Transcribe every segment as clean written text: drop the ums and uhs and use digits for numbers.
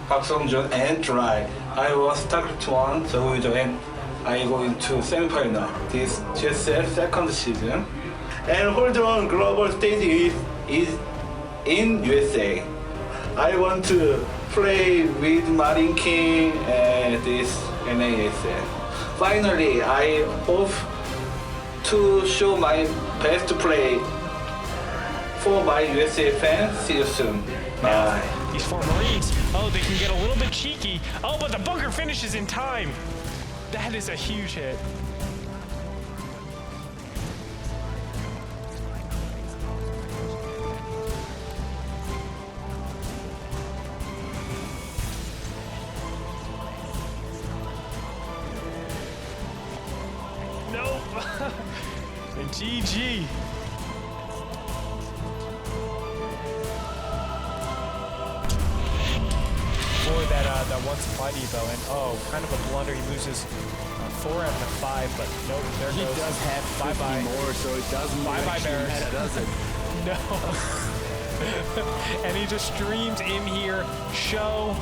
박성준 and July. I was Starcraft 1, so and I go into semi-final this GSL second season. And hold on, global stage is in USA. I want to play with Marine King and this NASL. Finally, I hope to show my best play for my USA fans. See you soon. Bye. These four Marines, oh, they can get a little bit cheeky. Oh, but the bunker finishes in time. That is a huge hit. Nope. And GG. That one supply depot, and oh, kind of a blunder. He loses 4 out of the 5, but nope, there he goes. He does have 50 more, so it doesn't bye-bye Bears. Matter, does it? No. And he just streams in here. Show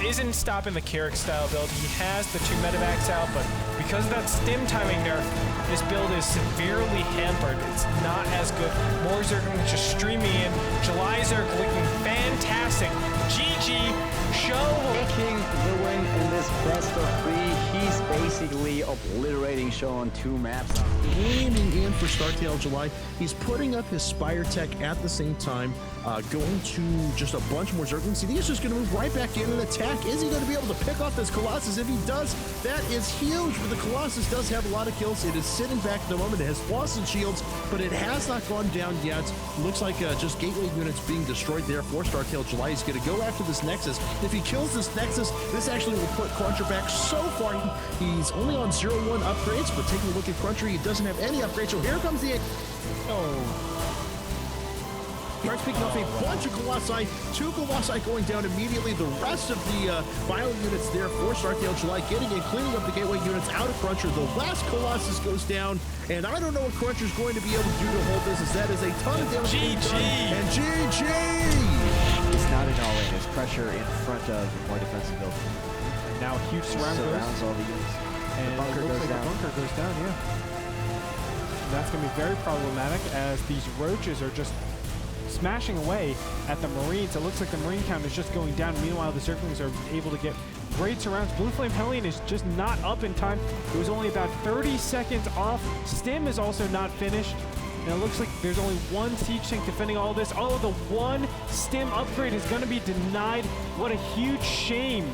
isn't stopping the Carrick style build. He has the 2 medevacs out, but because of that stim timing nerf, this build is severely hampered. It's not as good. More Zerglings just streaming in. July Zerg looking fantastic. GG. Show taking the win in this best of 3. He's basically obliterating Show on 2 maps. Leaning in for STJuly. He's putting up his Spire Tech at the same time, going to just a bunch more Zerglings. See, he's just going to move right back in and attack. Is he going to be able to pick off this Colossus? If he does, that is huge. But the Colossus does have a lot of kills. It is sitting back at the moment. It has lost its shields, but it has not gone down yet. Looks like just gateway units being destroyed there for STJuly. He's going to go after this Nexus. If he kills this Nexus, this actually will put Cruncher back so far. He's only on 0-1 upgrades, but taking a look at Cruncher, he doesn't have any upgrades. So here comes the... Oh. Starts picking off a bunch of Colossi. 2 Colossi going down immediately. The rest of the bio units there for STJuly getting in, cleaning up the gateway units out of Cruncher. The last Colossus goes down, and I don't know what Cruncher's going to be able to do to hold this, as that is a ton of damage. GG! And GG! It's not an all-in. It's pressure in front of the more defensive build. Now a huge surrounds all the units. And the bunker goes down. The bunker goes down, yeah. And that's going to be very problematic, as these roaches are just smashing away at the Marines. It looks like the Marine count is just going down. Meanwhile, the Zerglings are able to get great surrounds. Blue Flame Hellion is just not up in time. It was only about 30 seconds off. Stim is also not finished. And it looks like there's only 1 siege tank defending all this. Oh, the 1 Stim upgrade is going to be denied. What a huge shame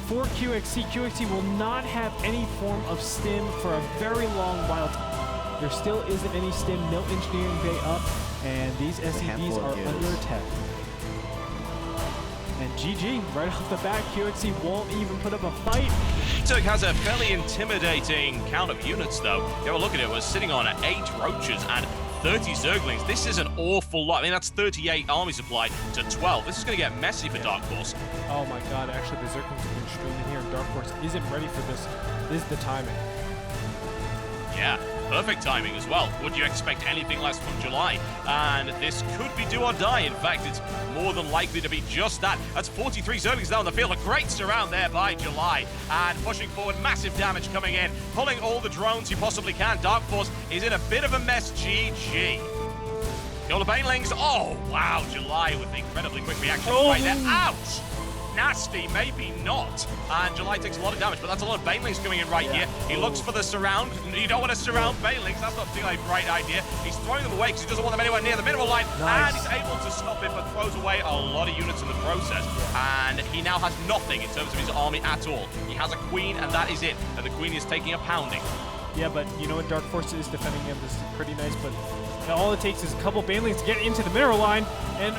for QXC. QXC will not have any form of Stim for a very long while. There still isn't any Stim, no engineering bay up, and these SCVs are under attack. And GG, right off the bat, QXC won't even put up a fight. Zerg has a fairly intimidating count of units, though. You have a look at it, we're sitting on 8 roaches and 30 Zerglings. This is an awful lot. I mean, that's 38 army supply to 12. This is going to get messy for Dark Horse. Oh my god, actually the Zerglings have been streaming here, and Dark Horse isn't ready for this. This is the timing. Yeah, perfect timing as well. Would you expect anything less from July? And this could be do or die. In fact, it's more than likely to be just that. That's 43 Zerglings down the field. A great surround there by July. And pushing forward, massive damage coming in. Pulling all the drones you possibly can. Dark Force is in a bit of a mess. GG. Kill the Banelings. Oh, wow. July with incredibly quick reaction right there. Ouch! Nasty, maybe not. And July takes a lot of damage, but that's a lot of Banelings coming in right here. He looks for the surround. You don't want to surround Banelings. That's not a bright idea. He's throwing them away because he doesn't want them anywhere near the minimal line. Nice. And he's able to stop it, but throws away a lot of units in the process. And he now has nothing in terms of his army at all. He has a queen, and that is it. And the queen is taking a pounding. Yeah, but you know what? Dark Force is defending him. This is pretty nice, but all it takes is a couple Banelings to get into the mineral line, and...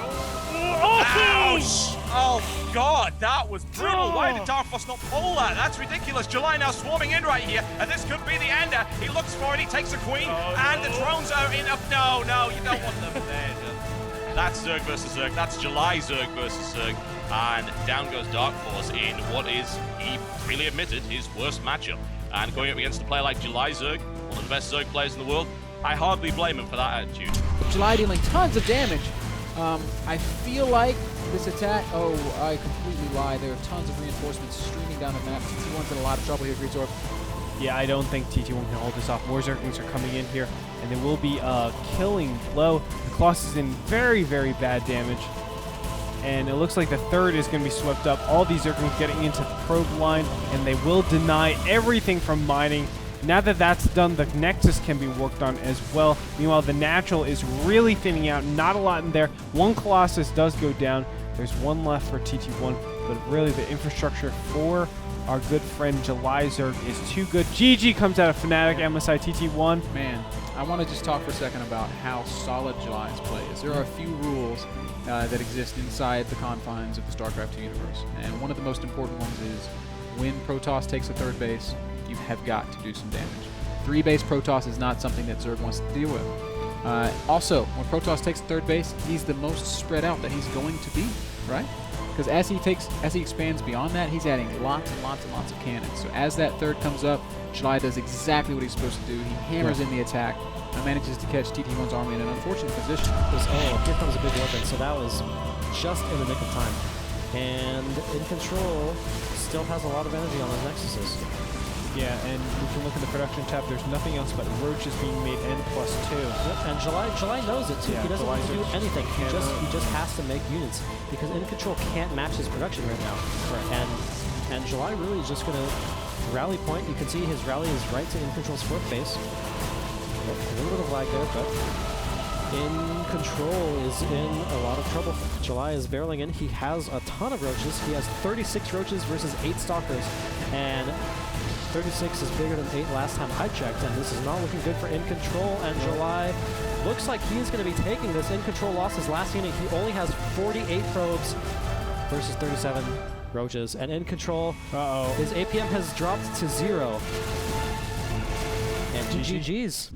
Ouch! Oh god, that was brutal. Why did Dark Force not pull that? That's ridiculous. July now swarming in right here, and this could be the ender. He looks for it, he takes a queen, and the drones are in up. No, you don't want them there. That's Zerg versus Zerg. That's July Zerg versus Zerg. And down goes Dark Force in what is, he freely admitted, his worst matchup. And going up against a player like July Zerg, one of the best Zerg players in the world, I hardly blame him for that attitude. July dealing tons of damage. I feel like This attack, oh, I completely lied. There are tons of reinforcements streaming down the map. TT1's in a lot of trouble here, Greedsorb. Yeah, I don't think TT1 can hold this off. More Zerglings are coming in here, and they will be a killing blow. The Colossus is in very, very bad damage. And it looks like the third is going to be swept up. All these Zerglings getting into the probe line, and they will deny everything from mining. Now that that's done, the Nexus can be worked on as well. Meanwhile, the Natural is really thinning out. Not a lot in there. One Colossus does go down. There's one left for TT1, but really the infrastructure for our good friend July Zerg is too good. GG comes out of Fnatic, MSI TT1. Man, I want to just talk for a second about how solid July's play is. There are a few rules that exist inside the confines of the Starcraft 2 universe, and one of the most important ones is when Protoss takes a third base, you have got to do some damage. 3-base Protoss is not something that Zerg wants to deal with. Also, when Protoss takes third base, he's the most spread out that he's going to be, right? Because as he expands beyond that, he's adding lots and lots and lots of cannons. So as that third comes up, July does exactly what he's supposed to do. He hammers in the attack and manages to catch TT1's army in an unfortunate position. Oh, here comes a big weapon. So that was just in the nick of time. And in control, still has a lot of energy on those Nexuses. Yeah, and we can look at the production tab. There's nothing else but roaches being made N+2. Yep, and July knows it too. Yeah, he doesn't want to do July's anything. He just has to make units because In Control can't match his production right now. Right. And July really is just going to rally point. You can see his rally is right to In Control's 4th base. A little bit of lag there, but In Control is in a lot of trouble. July is barreling in. He has a ton of roaches. He has 36 roaches versus 8 stalkers, and 36 is bigger than 8 last time I checked, and this is not looking good for In Control, and July looks like he's going to be taking this. In Control lost his last unit. He only has 48 probes versus 37 roaches, and In Control, his APM has dropped to 0. And GG's.